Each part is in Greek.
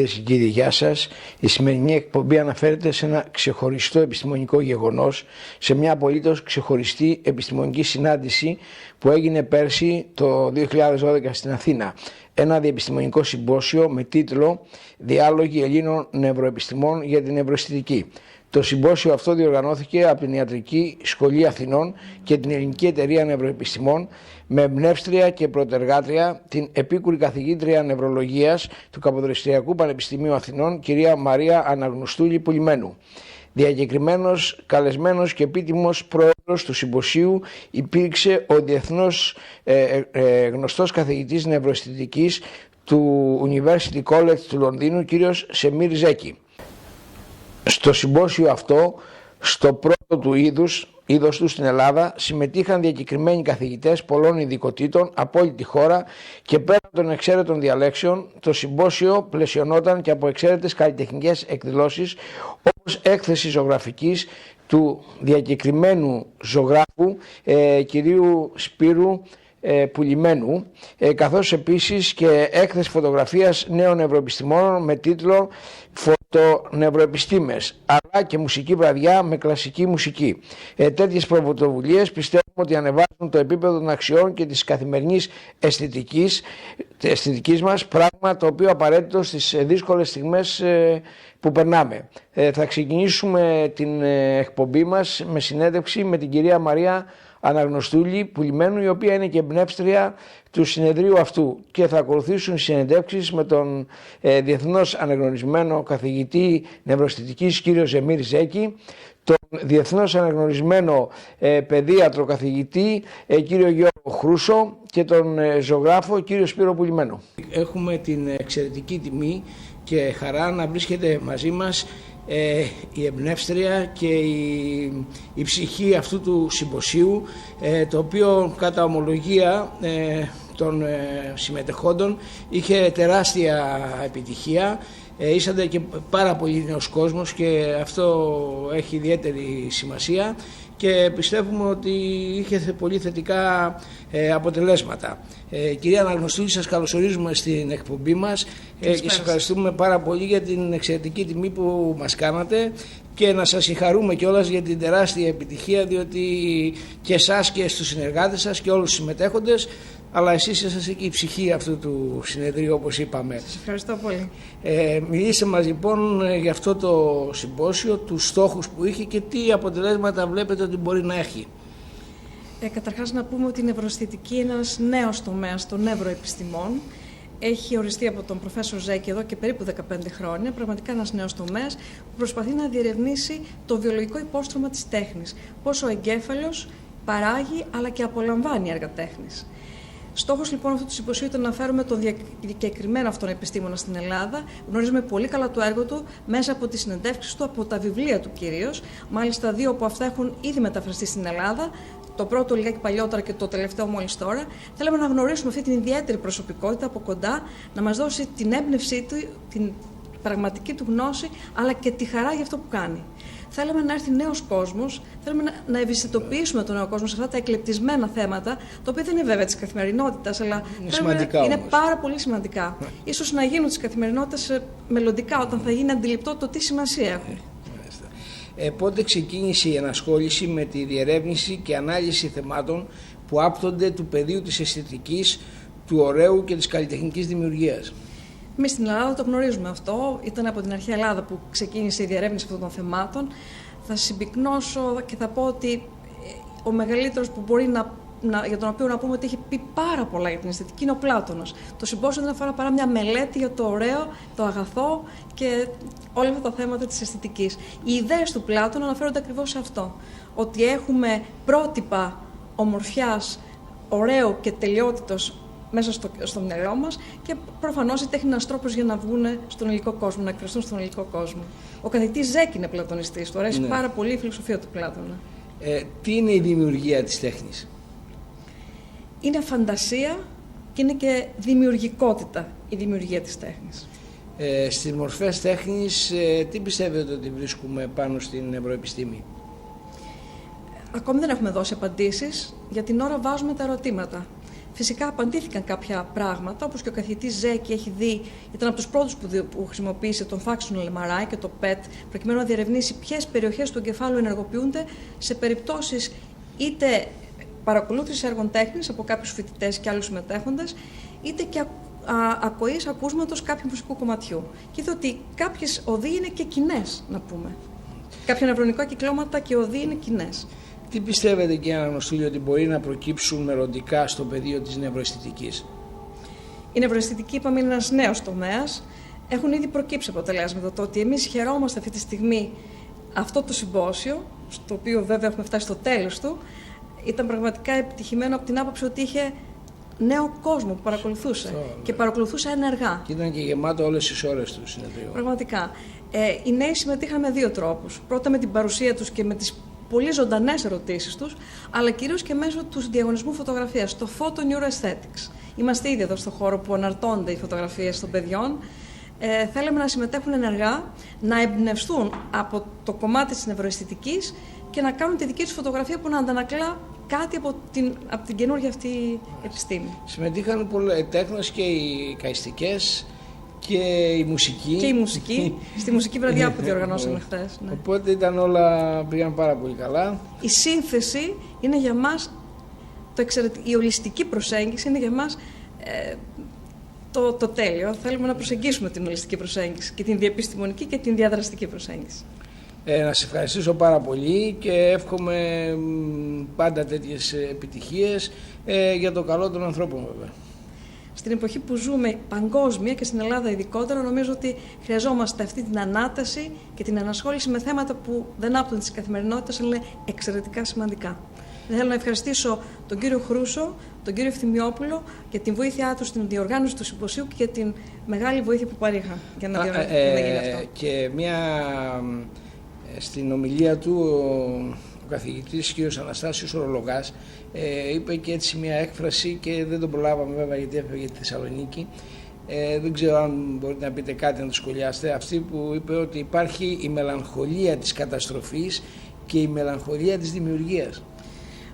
Κυρίες και κύριοι, γεια σας. Η σημερινή εκπομπή αναφέρεται σε ένα ξεχωριστό επιστημονικό γεγονός, σε μια απολύτως ξεχωριστή επιστημονική συνάντηση που έγινε πέρσι το 2012 στην Αθήνα. Ένα διεπιστημονικό συμπόσιο με τίτλο «Διάλογοι Ελλήνων Νευροεπιστημών για την Νευροαισθητική». Το συμπόσιο αυτό διοργανώθηκε από την Ιατρική Σχολή Αθηνών και την Ελληνική Εταιρεία Νευροεπιστημών με εμπνεύστρια και πρωτεργάτρια την επίκουρη καθηγήτρια νευρολογίας του Καποδιστριακού Πανεπιστημίου Αθηνών, κυρία Μαρία Αναγνωστούλη Πουλημένου. Διακεκριμένος, καλεσμένος και επίτιμος πρόεδρος του συμποσίου υπήρξε ο διεθνώς γνωστός καθηγητής νευροαισθητικής του University College του Λονδίνου, κύριος Σεμίρ Ζέκη. Στο συμπόσιο αυτό, στο πρώτο του είδος του στην Ελλάδα, συμμετείχαν διακεκριμένοι καθηγητές πολλών ειδικοτήτων από όλη τη χώρα και πέραν των εξαίρετων διαλέξεων, το συμπόσιο πλαισιωνόταν και από εξαίρετες καλλιτεχνικές εκδηλώσεις, όπως έκθεση ζωγραφικής του διακεκριμένου ζωγράφου κυρίου Σπύρου Πουλημένου, καθώς επίσης και έκθεση φωτογραφίας νέων νευροεπιστημόνων με τίτλο «Φωτονευροεπιστήμες», αλλά και μουσική βραδιά με κλασική μουσική. Τέτοιες πρωτοβουλίες πιστεύουμε ότι ανεβάζουν το επίπεδο των αξιών και της καθημερινής αισθητικής μας, πράγμα το οποίο απαραίτητο στις δύσκολες στιγμές που περνάμε. Θα ξεκινήσουμε την εκπομπή μας με συνέντευξη με την κυρία Μαρία Αναγνωστούλη Πουλημένου, η οποία είναι και εμπνεύστρια του συνεδρίου αυτού, και θα ακολουθήσουν συνεντεύξεις με τον διεθνώς αναγνωρισμένο καθηγητή νευροαισθητικής κύριο Σεμίρ Ζέκη, τον διεθνώς αναγνωρισμένο παιδίατρο καθηγητή κύριο Γιώργο Χρούσο και τον ζωγράφο κύριο Σπύρο Πουλημένο. Έχουμε την εξαιρετική τιμή και χαρά να βρίσκεται μαζί μας η εμπνεύστρια και η ψυχή αυτού του συμποσίου, το οποίο κατά ομολογία των συμμετεχόντων είχε τεράστια επιτυχία. Είσατε και πάρα πολύ νέος κόσμος και αυτό έχει ιδιαίτερη σημασία και πιστεύουμε ότι είχε πολύ θετικά αποτελέσματα. Κυρία Αναγνωστούλη, σας καλωσορίζουμε στην εκπομπή μας και σας ευχαριστούμε πάρα πολύ για την εξαιρετική τιμή που μας κάνατε και να σας συγχαρούμε κιόλας για την τεράστια επιτυχία, διότι και εσάς και στους συνεργάτες σας και όλους τους συμμετέχοντες, αλλά εσείς είσαστε και η ψυχή αυτού του συνεδρίου, όπως είπαμε. Σας ευχαριστώ πολύ. Μιλήστε μας λοιπόν για αυτό το συμπόσιο, τους στόχους που είχε και τι αποτελέσματα βλέπετε ότι μπορεί να έχει. Καταρχάς να πούμε ότι η νευροαισθητική είναι ένας νέος τομέας των νευροεπιστημών. Έχει οριστεί από τον Προφέσορ Ζέκη εδώ και περίπου 15 χρόνια. Πραγματικά ένας νέος τομέας που προσπαθεί να διερευνήσει το βιολογικό υπόστρωμα της τέχνης. Πώς ο εγκέφαλος παράγει αλλά και απολαμβάνει έργα τέχνης. Στόχος λοιπόν αυτού του συμποσίου ήταν να φέρουμε τον διακεκριμένο αυτόν επιστήμονα στην Ελλάδα. Γνωρίζουμε πολύ καλά το έργο του μέσα από τις συνεντεύξεις του, από τα βιβλία του κυρίως. Μάλιστα, δύο από αυτά έχουν ήδη μεταφραστεί στην Ελλάδα. Το πρώτο λιγάκι παλιότερα και το τελευταίο μόλις τώρα. Θέλαμε να γνωρίσουμε αυτή την ιδιαίτερη προσωπικότητα από κοντά, να μας δώσει την έμπνευσή του, την πραγματική του γνώση, αλλά και τη χαρά για αυτό που κάνει. Θέλαμε να έρθει νέος κόσμος, θέλαμε να ευαισθητοποιήσουμε τον νέο κόσμο σε αυτά τα εκλεπτισμένα θέματα, τα οποία δεν είναι βέβαια της καθημερινότητας, αλλά είναι πάρα πολύ σημαντικά. Ίσως να γίνουν της καθημερινότητας μελλοντικά, όταν θα γίνει αντιληπτό το τι σημασία έχουν. Πότε ξεκίνησε η ενασχόληση με τη διερεύνηση και ανάλυση θεμάτων που άπτονται του πεδίου της αισθητικής, του ωραίου και της καλλιτεχνικής δημιουργίας? Εμείς στην Ελλάδα το γνωρίζουμε αυτό. Ήταν από την αρχαία Ελλάδα που ξεκίνησε η διερεύνηση αυτών των θεμάτων. Θα συμπυκνώσω και θα πω ότι ο μεγαλύτερος που μπορεί για τον οποίο να πούμε ότι έχει πει πάρα πολλά για την αισθητική είναι ο Πλάτωνος. Το συμπόσιο δεν αφορά παρά μια μελέτη για το ωραίο, το αγαθό και όλα αυτά τα θέματα της αισθητικής. Οι ιδέες του Πλάτωνα αναφέρονται ακριβώς σε αυτό. Ότι έχουμε πρότυπα ομορφιάς, ωραίου και τελειότητος μέσα στο μυαλό μας και προφανώς η τέχνη είναι ένας τρόπος για να βγουν στον υλικό κόσμο, να εκφραστούν στον υλικό κόσμο. Ο καθηγητής Ζέκη είναι πλατωνιστής, του αρέσει πάρα πολύ η φιλοσοφία του Πλάτωνα. Τι είναι η δημιουργία της τέχνης? Είναι φαντασία και είναι και δημιουργικότητα η δημιουργία της τέχνης. Στις μορφές τέχνης, τι πιστεύετε ότι βρίσκουμε πάνω στην νευροεπιστήμη? Ακόμη δεν έχουμε δώσει απαντήσεις. Για την ώρα βάζουμε τα ερωτήματα. Φυσικά απαντήθηκαν κάποια πράγματα, όπως και ο καθηγητής Ζέκη έχει δει, ήταν από τους πρώτους που χρησιμοποίησε τον functional MRI και το PET, προκειμένου να διερευνήσει ποιες περιοχές του εγκεφάλου ενεργοποιούνται σε περιπτώσεις είτε παρακολούθηση έργων τέχνης από κάποιους φοιτητές και άλλους συμμετέχοντες, είτε και ακοής ακούσματος κάποιου μουσικού κομματιού. Και είδε ότι κάποιες οδοί είναι και κοινές, να πούμε. Κάποια νευρονικά κυκλώματα και οδοί είναι κοινές. Τι πιστεύετε, κύριε Αναγνωστούλη, ότι μπορεί να προκύψουν μελλοντικά στο πεδίο της νευροαισθητικής? Η νευροαισθητική, είπαμε, είναι ένας νέος τομέας. Έχουν ήδη προκύψει αποτελέσματα. Το ότι εμείς χαιρόμαστε αυτή τη στιγμή αυτό το συμπόσιο, στο οποίο βέβαια έχουμε φτάσει στο τέλος του, ήταν πραγματικά επιτυχημένο από την άποψη ότι είχε νέο κόσμο που παρακολουθούσε και παρακολουθούσε ενεργά. Και ήταν και γεμάτο όλες τις ώρες του συνεδρίου. Πραγματικά. Οι νέοι συμμετείχαν με δύο τρόπους. Πρώτα με την παρουσία τους και με τις πολύ ζωντανές ερωτήσεις τους, αλλά κυρίως και μέσω του διαγωνισμού φωτογραφίας, το Photo Neuroaesthetics. Είμαστε ήδη εδώ στο χώρο που αναρτώνται οι φωτογραφίες των παιδιών. Θέλαμε να συμμετέχουν ενεργά, να εμπνευστούν από το κομμάτι της νευροαισθητικής και να κάνουν τη δική τους φωτογραφία που να αντανακλά κάτι από την καινούργια αυτή επιστήμη. Συμμετείχαν πολλές τέχνες και οι καηστικές και η μουσική. Και η μουσική, στη μουσική βραδιά που διοργανώσαμε χθες. Ναι. Οπότε πήγαν πάρα πολύ καλά. Η σύνθεση είναι για μας, η ολιστική προσέγγιση είναι για μας το τέλειο. Θέλουμε να προσεγγίσουμε την ολιστική προσέγγιση και την διεπιστημονική και την διαδραστική προσέγγιση. Να σε ευχαριστήσω πάρα πολύ και εύχομαι πάντα τέτοιες επιτυχίες για το καλό των ανθρώπων, βέβαια. Στην εποχή που ζούμε παγκόσμια και στην Ελλάδα ειδικότερα, νομίζω ότι χρειαζόμαστε αυτή την ανάταση και την ενασχόληση με θέματα που δεν άπτουν της καθημερινότητας, αλλά είναι εξαιρετικά σημαντικά. Θέλω να ευχαριστήσω τον κύριο Χρούσο, τον κύριο Ευθυμιόπουλο για την βοήθειά του στην διοργάνωση του συμποσίου και για την μεγάλη βοήθεια που παρήχα για να γίνει αυτό. Και στην ομιλία του ο καθηγητής κ. Αναστάσιος Ορολογάς είπε και έτσι μια έκφραση και δεν τον προλάβαμε βέβαια γιατί έφυγε τη Θεσσαλονίκη. Δεν ξέρω αν μπορείτε να πείτε κάτι να το σχολιάσετε. Αυτή που είπε ότι υπάρχει η μελαγχολία της καταστροφής και η μελαγχολία της δημιουργίας.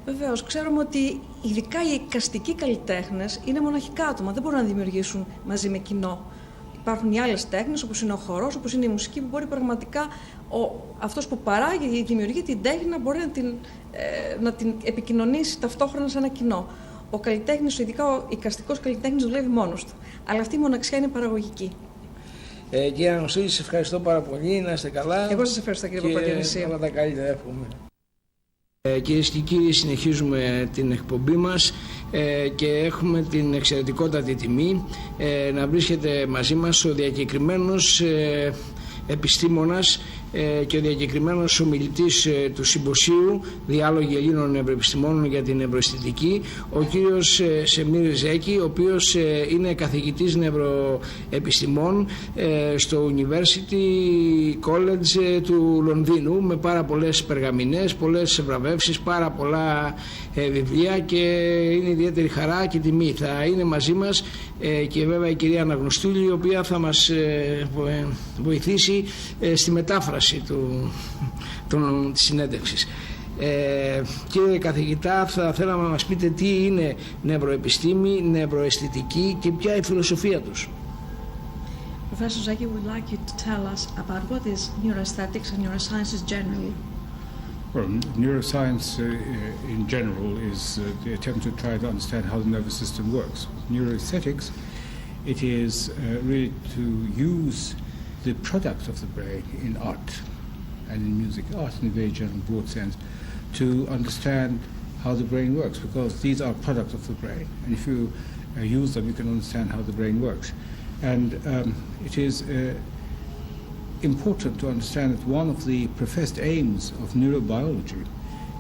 Βεβαίως, ξέρουμε ότι ειδικά οι εικαστικοί καλλιτέχνες είναι μοναχικά άτομα, δεν μπορούν να δημιουργήσουν μαζί με κοινό. Υπάρχουν οι άλλες τέχνες, όπως είναι ο χορός, όπως είναι η μουσική, που μπορεί πραγματικά αυτός που παράγει ή δημιουργεί την τέχνη να μπορεί να την επικοινωνήσει ταυτόχρονα σε ένα κοινό. Ο καλλιτέχνης, ειδικά ο εικαστικός καλλιτέχνης, δουλεύει μόνος του. Αλλά αυτή η μοναξιά είναι παραγωγική. Κύριε Αναγνωστούλη, σας ευχαριστώ πάρα πολύ. Να είστε καλά. Εγώ σας ευχαριστώ, κύριε Παπαδιονυσίου. Όλα τα καλύτερα, εύχομαι. Κυρίες και κύριοι, συνεχίζουμε την εκπομπή μας και έχουμε την εξαιρετικότατη τιμή να βρίσκεται μαζί μας ο διακεκριμένος επιστήμονας και ο διακεκριμένος ομιλητής του Συμποσίου Διάλογοι Ελλήνων Νευροεπιστημόνων για την Νευροαισθητική, ο κύριος Σεμίρ Ζέκη, ο οποίος είναι καθηγητής νευροεπιστημών στο University College του Λονδίνου, με πάρα πολλές περγαμηνές, πολλές βραβεύσεις, πάρα πολλά βιβλία, και είναι ιδιαίτερη χαρά και τιμή. Θα είναι μαζί μας και βέβαια η κυρία Αναγνωστούλη, η οποία θα μας βοηθήσει στη μετάφραση της συνέντευξης. Κύριε καθηγητά, θα θέλαμε να μας πείτε τι είναι νευροεπιστήμη, νευροαισθητική και ποια η φιλοσοφία τους. Professor Zeki would like you to tell us about what is neuroaesthetics and neurosciences generally. Well, neuroscience in general is the attempt to try to understand how the nervous system works. Neuroaesthetics, it is really to use the product of the brain in art and in music, art in a very general, broad sense, to understand how the brain works, because these are products of the brain, and if you use them, you can understand how the brain works. And it is important to understand that one of the professed aims of neurobiology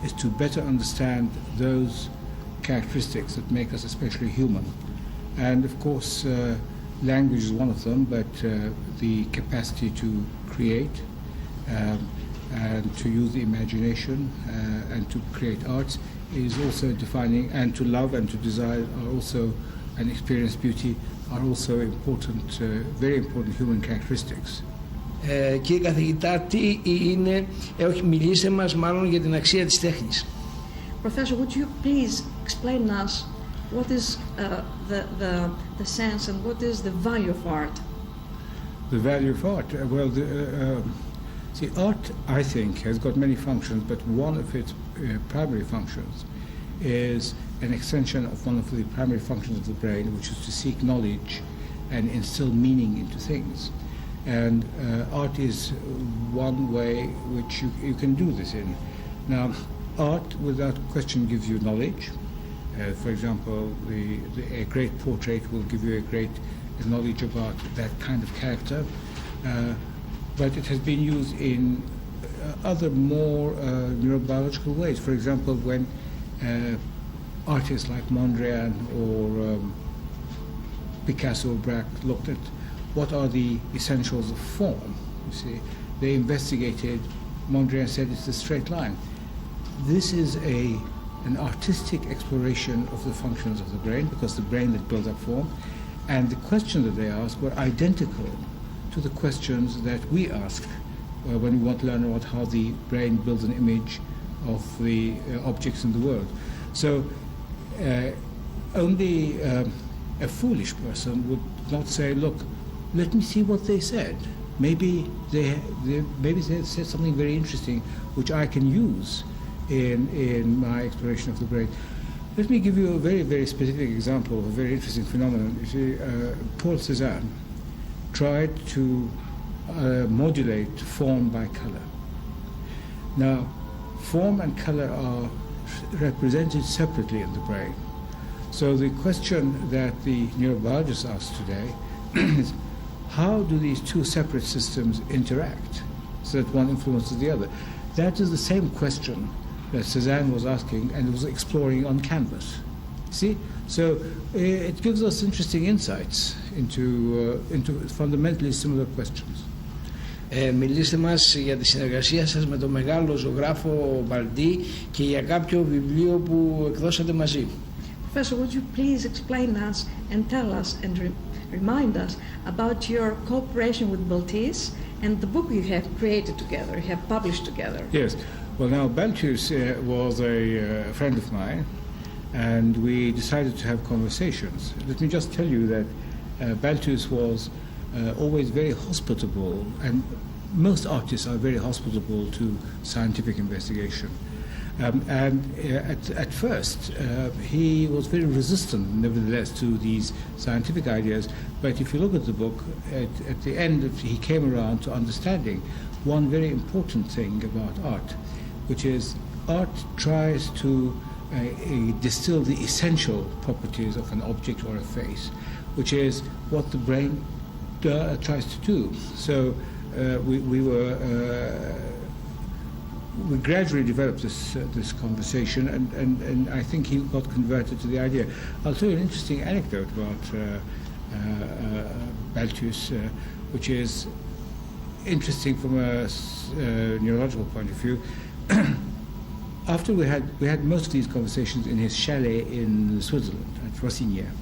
is to better understand those characteristics that make us especially human. And of course, language is one of them, but the capacity to create and to use the imagination and to create arts is also defining, and to love and to desire are also, and experience beauty are also important, very important human characteristics. Κύριε καθηγητά, τι είναι, μιλήστε μας μάλλον για την αξία της τέχνης. Professor, would you please explain us what is the sense and what is the value of art? The value of art? See, art, I think, has got many functions, but one of its primary functions is an extension of one of the primary functions of the brain, which is to seek knowledge and instill meaning into things. And art is one way which you can do this in. Now, art, without question, gives you knowledge. For example, a great portrait will give you a great knowledge about that kind of character. But it has been used in other more neurobiological ways. For example, when artists like Mondrian or Picasso or Braque looked at what are the essentials of form, you see, they investigated. Mondrian said it's a straight line. This is an artistic exploration of the functions of the brain, because the brain that builds up form, and the questions that they asked were identical to the questions that we ask when we want to learn about how the brain builds an image of the objects in the world. So only a foolish person would not say, look, let me see what they said. Maybe they said something very interesting which I can use in my exploration of the brain. Let me give you a very, very specific example of a very interesting phenomenon. You see, Paul Cézanne tried to modulate form by color. Now, form and color are represented separately in the brain. So the question that the neurobiologists ask today is, how do these two separate systems interact so that one influences the other? That is the same question that Cézanne was asking and was exploring on canvas. See? So it gives us interesting insights into fundamentally similar questions. Μιλήστε μας για τη συνεργασία σας με τον μεγάλο ζωγράφο Baldi και για κάποιο βιβλίο που εκδώσατε μαζί. Professor, would you please explain us and tell us and remind us about your cooperation with Balthus and the book you have created together, you have published together? Yes. Well, now, Balthus was a friend of mine, and we decided to have conversations. Let me just tell you that Balthus was always very hospitable, and most artists are very hospitable to scientific investigation. At first, he was very resistant, nevertheless, to these scientific ideas. But if you look at the book, at the end, he came around to understanding one very important thing about art, which is art tries to distill the essential properties of an object or a face, which is what the brain tries to do. So we gradually developed this conversation, and I think he got converted to the idea. I'll tell you an interesting anecdote about Balthus, which is interesting from a neurological point of view. After we had most of these conversations in his chalet in Switzerland at Rossinière.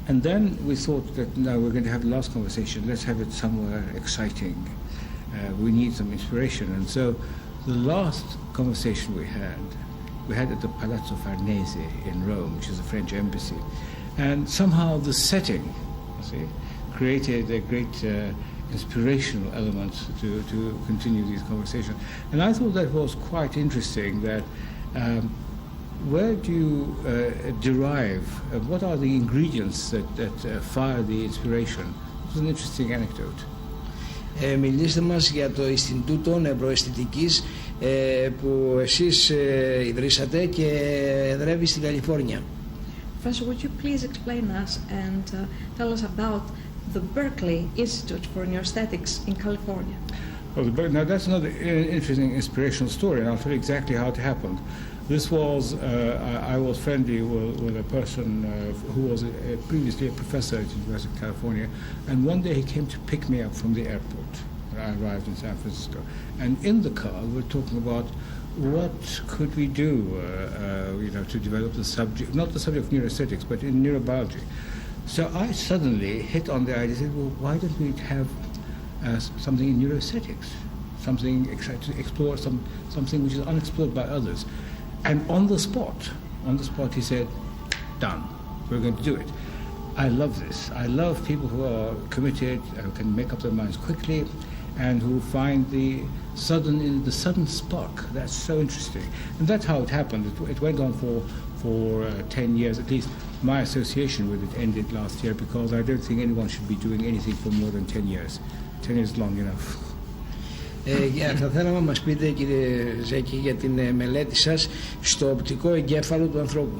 And then we thought that now we're going to have the last conversation, let's have it somewhere exciting. We need some inspiration. And so the last conversation we had at the Palazzo Farnese in Rome, which is the French embassy. And somehow the setting, you see, created a great inspirational element to continue these conversations. And I thought that was quite interesting, that where do you derive, what are the ingredients that fire the inspiration? It was an interesting anecdote. Μιλήστε μας για το Ινστιτούτο Νευροαισθητικής που εσείς ιδρύσατε και εδρεύει στην Καλιφόρνια. Professor, would you please explain us and tell us about the Berkeley Institute for Neuroaesthetics in California? Well, now that's another interesting inspirational story, and I'll tell you exactly how it happened. This was, I was friendly with a person who was previously a professor at the University of California, and one day he came to pick me up from the airport. I arrived in San Francisco, and in the car we were talking about what could we do, to develop the subject, not the subject of neuroaesthetics, but in neurobiology. So I suddenly hit on the idea, said, well, why don't we have something in neuroaesthetics, something to explore, something which is unexplored by others. And on the spot he said, done. We're going to do it. I love this. I love people who are committed, who can make up their minds quickly, and who find the sudden spark. That's so interesting. And that's how it happened. It went on for 10 years. At least my association with it ended last year, because I don't think anyone should be doing anything for more than 10 years. 10 years is long enough. Θα θέλαμε να μας πείτε, κύριε Ζέκη, για την μελέτη σας στο οπτικό εγκέφαλο του ανθρώπου.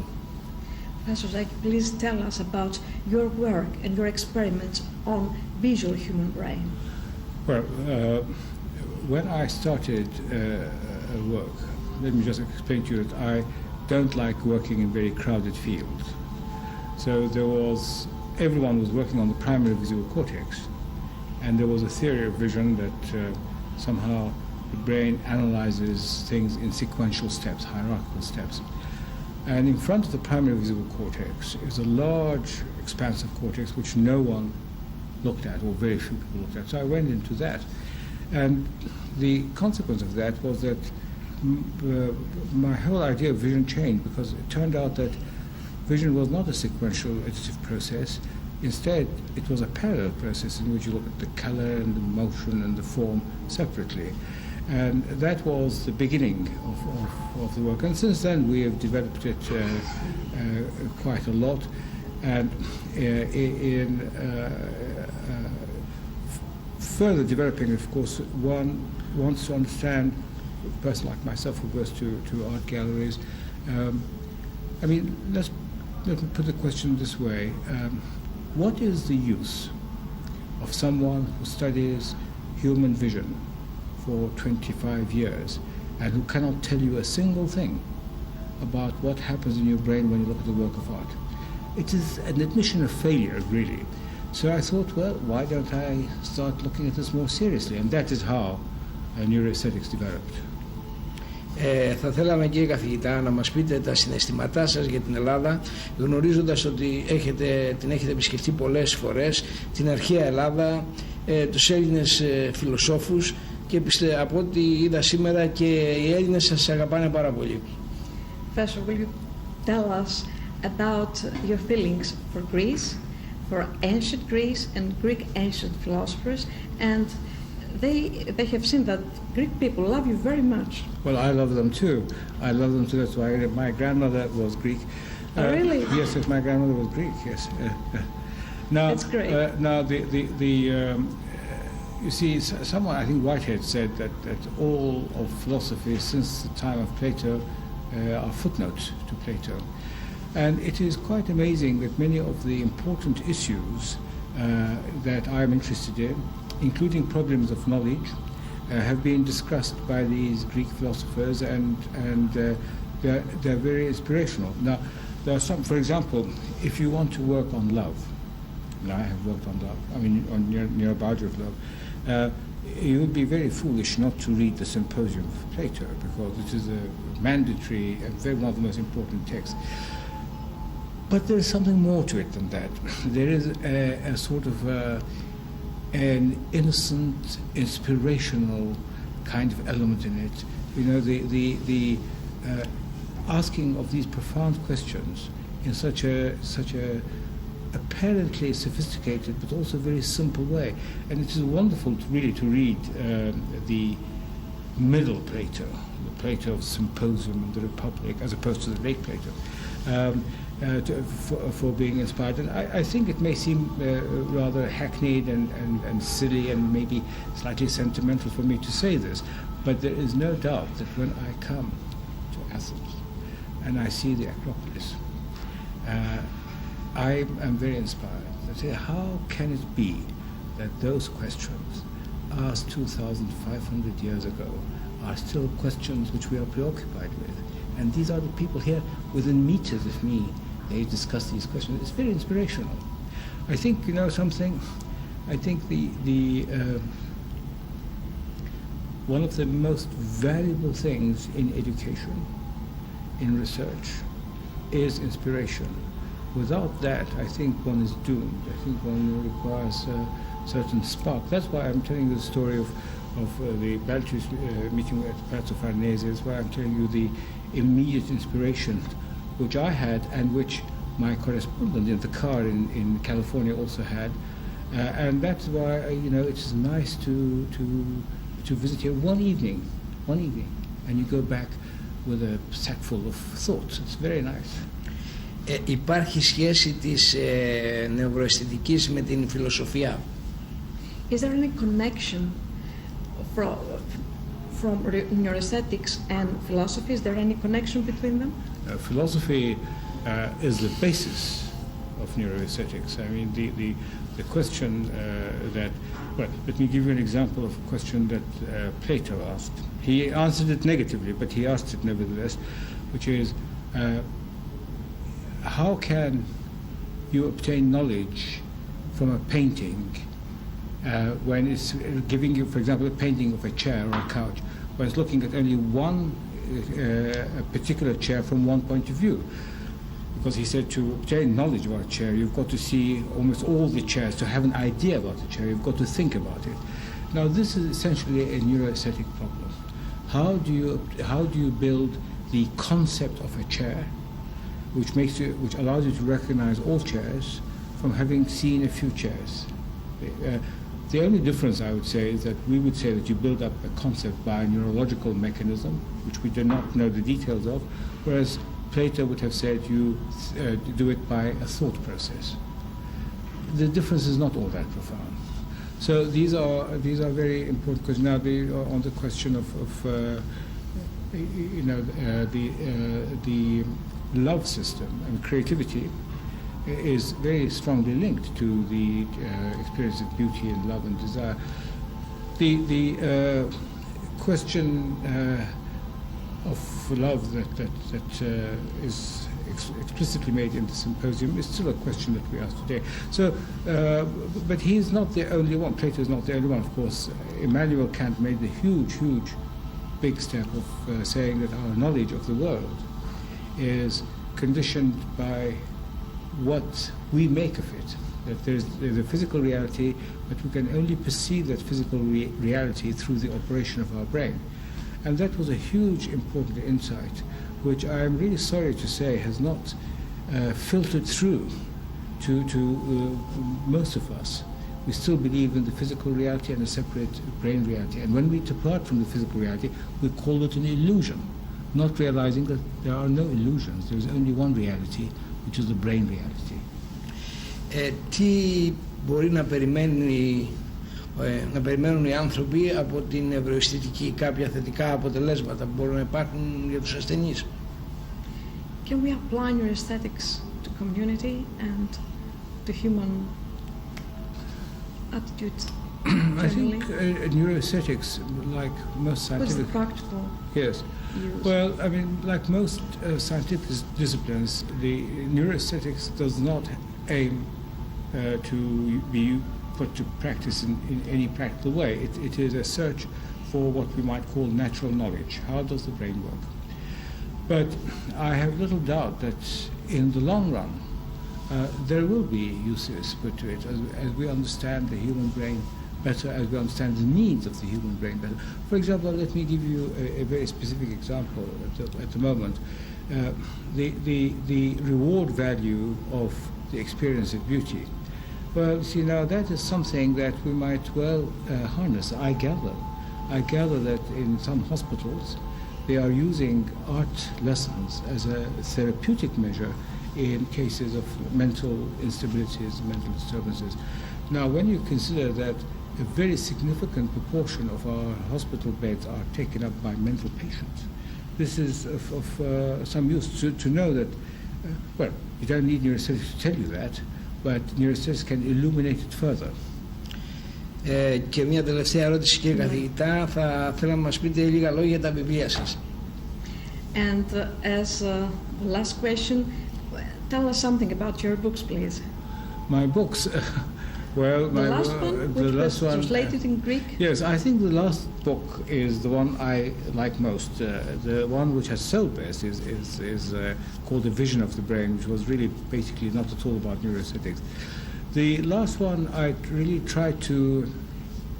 Professor Zeki, please tell us about your work and your experiments on visual human brain. Well, when I started work, let me just explain to you that I don't like working in very crowded fields. So everyone was working on the primary visual cortex, and there was a theory of vision that somehow the brain analyzes things in sequential steps, hierarchical steps. And in front of the primary visual cortex is a large expansive cortex which no one looked at, or very few people looked at. So I went into that. And the consequence of that was that my whole idea of vision changed, because it turned out that vision was not a sequential additive process. Instead, it was a parallel process in which you look at the color and the motion and the form separately. And that was the beginning of the work. And since then, we have developed it quite a lot. And in further developing it, of course, one wants to understand, a person like myself who goes to art galleries, I mean, let me put the question this way. What is the use of someone who studies human vision for 25 years and who cannot tell you a single thing about what happens in your brain when you look at the work of art? It is an admission of failure, really. So I thought, well, why don't I start looking at this more seriously? And that is how neuroaesthetics developed. Θα θέλαμε, κύριε καθηγητά, να μας πείτε τα συναισθήματά σας για την Ελλάδα, γνωρίζοντας ότι την έχετε επισκεφτεί πολλές φορές, την αρχαία Ελλάδα, τους Έλληνες φιλοσόφους, και από ό,τι είδα σήμερα και οι Έλληνες σας αγαπάνε πάρα πολύ. Professor, will you tell us about your feelings for Greece, for ancient Greece and Greek ancient philosophers, and they have seen that Greek people love you very much. Well, I love them too. That's why my grandmother was Greek. Really? Yes, my grandmother was Greek. Yes. Now, that's great. Now you see, someone, I think Whitehead, said that all of philosophy since the time of Plato are footnotes to Plato, and it is quite amazing that many of the important issues that I am interested in, including problems of knowledge, have been discussed by these Greek philosophers, and they're very inspirational. Now, there are some, for example, if you want to work on love, and I have worked on love, I mean on neurobiology of love, you would be very foolish not to read the Symposium of Plato, because it is a mandatory and one of the most important texts. But there is something more to it than that. There is a sort of an innocent, inspirational kind of element in it. You know, the asking of these profound questions in such a apparently sophisticated but also very simple way. And it is wonderful to read the middle Plato, the Plato of Symposium and the Republic, as opposed to the late Plato, for being inspired. And I think it may seem rather hackneyed and silly and maybe slightly sentimental for me to say this, but there is no doubt that when I come to Athens and I see the Acropolis, I am very inspired. I say, how can it be that those questions asked 2,500 years ago are still questions which we are preoccupied with? And these are the people here within meters of me. They discuss these questions. It's very inspirational. I think, you know something, I think one of the most valuable things in education, in research, is inspiration. Without that, I think one is doomed. I think one requires a certain spark. That's why I'm telling you the story of the Baltius meeting at Palazzo Farnese. That's why I'm telling you the immediate inspiration which I had and which my correspondent in the car in California also had. And that's why, it's nice to visit here one evening, and you go back with a sack full of thoughts. It's very nice. Υπάρχει σχέση της νευροαισθητικής με την φιλοσοφία? Is there any connection from neuroaesthetics and philosophy? Is there any connection between them? Philosophy is the basis of neuroaesthetics. I mean, the question let me give you an example of a question that Plato asked. He answered it negatively, but he asked it nevertheless, which is, how can you obtain knowledge from a painting when it's giving you, for example, a painting of a chair or a couch, when it's looking at only one particular chair from one point of view? Because he said to obtain knowledge about a chair, you've got to see almost all the chairs. To have an idea about the chair, you've got to think about it. Now, this is essentially a neuroaesthetic problem. How do you build the concept of a chair, which allows you to recognize all chairs from having seen a few chairs? The only difference, I would say, is that we would say that you build up a concept by a neurological mechanism, which we do not know the details of, whereas Plato would have said you do it by a thought process. The difference is not all that profound. So these are very important questions. Now, on the question of the love system and creativity is very strongly linked to the experience of beauty and love and desire. The question of love that is explicitly made in the symposium is still a question that we ask today. So, but he's not the only one. Plato is not the only one, of course. Immanuel Kant made the huge big step of saying that our knowledge of the world is conditioned by what we make of it. That there's a physical reality, but we can only perceive that physical reality through the operation of our brain. And that was a huge, important insight, which I am really sorry to say has not filtered through to most of us. We still believe in the physical reality and a separate brain reality. And when we depart from the physical reality, we call it an illusion, not realizing that there are no illusions. There is only one reality, which is the brain reality. Τι μπορεί να περιμένουν οι άνθρωποι από την νευροαισθητική, κάποια θετικά αποτελέσματα που μπορούν να υπάρχουν για τους ασθενείς? Can we apply neuroaesthetics to community and to human attitudes? I think neuroaesthetics, like most scientific... What's the practical Yes. use? Well, I mean, like most scientific disciplines, the neuroaesthetics does not aim to be put to practice in any practical way. It is a search for what we might call natural knowledge. How does the brain work? But I have little doubt that in the long run, there will be uses put to it as we understand the human brain better, as we understand the needs of the human brain better. For example, let me give you a very specific example at the moment. The reward value of the experience of beauty. Well, see, now that is something that we might well harness. I gather that in some hospitals they are using art lessons as a therapeutic measure in cases of mental instabilities, mental disturbances. Now, when you consider that a very significant proportion of our hospital beds are taken up by mental patients, this is of some use to know that, well, you don't need neuroaesthetics to tell you that, but neuroaesthetics can illuminate it further. Και μια τελευταία ερώτηση, κύριε καθηγητά, θα θέλω να μας πείτε λίγα λόγια για τα βιβλία σας. And as the last question, tell us something about your books, please. My books, well, The last one, which was translated in Greek? Yes, I think the last book is the one I like most. The one which has sold best is called The Vision of the Brain, which was really basically not at all about neuroaesthetics. The last one, I really tried to